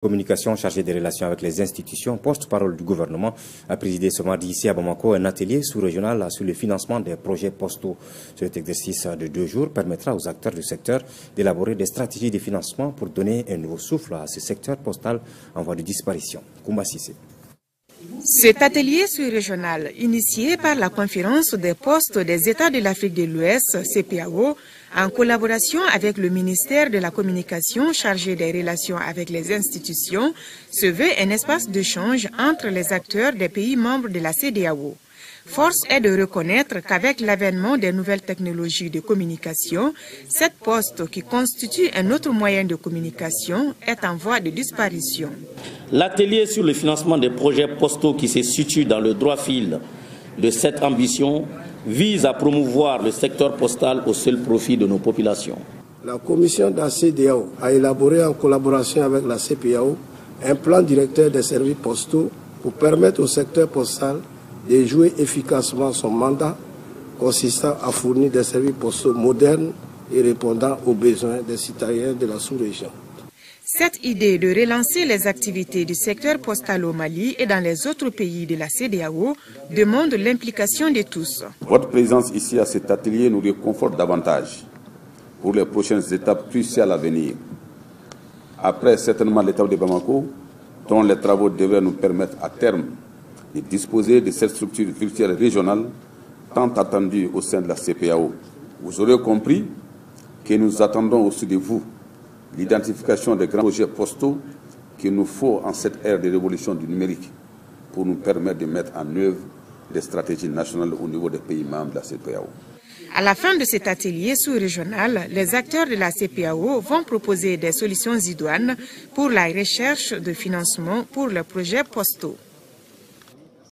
Communication chargée des relations avec les institutions, porte-parole du gouvernement, a présidé ce mardi ici à Bamako un atelier sous-régional sur le financement des projets postaux. Cet exercice de 2 jours permettra aux acteurs du secteur d'élaborer des stratégies de financement pour donner un nouveau souffle à ce secteur postal en voie de disparition. Koumba Sissé. Cet atelier sous-régional, initié par la Conférence des postes des États de l'Afrique de l'Ouest, CPAO, en collaboration avec le ministère de la Communication chargé des relations avec les institutions, se veut un espace d'échange entre les acteurs des pays membres de la CEDEAO. Force est de reconnaître qu'avec l'avènement des nouvelles technologies de communication, cette poste qui constitue un autre moyen de communication est en voie de disparition. L'atelier sur le financement des projets postaux qui se situe dans le droit fil de cette ambition vise à promouvoir le secteur postal au seul profit de nos populations. La commission de la CEDEAO a élaboré en collaboration avec la CPAO un plan directeur des services postaux pour permettre au secteur postal de jouer efficacement son mandat consistant à fournir des services postaux modernes et répondant aux besoins des citoyens de la sous-région. Cette idée de relancer les activités du secteur postal au Mali et dans les autres pays de la CEDEAO demande l'implication de tous. Votre présence ici à cet atelier nous réconforte davantage pour les prochaines étapes cruciales à venir. Après certainement l'étape de Bamako, dont les travaux devraient nous permettre à terme de disposer de cette structure virtuelle régionale tant attendue au sein de la CPAO. Vous aurez compris que nous attendons aussi de vous l'identification des grands projets postaux qu'il nous faut en cette ère de révolution du numérique pour nous permettre de mettre en œuvre des stratégies nationales au niveau des pays membres de la CPAO. À la fin de cet atelier sous-régional, les acteurs de la CPAO vont proposer des solutions idoines pour la recherche de financement pour les projets postaux.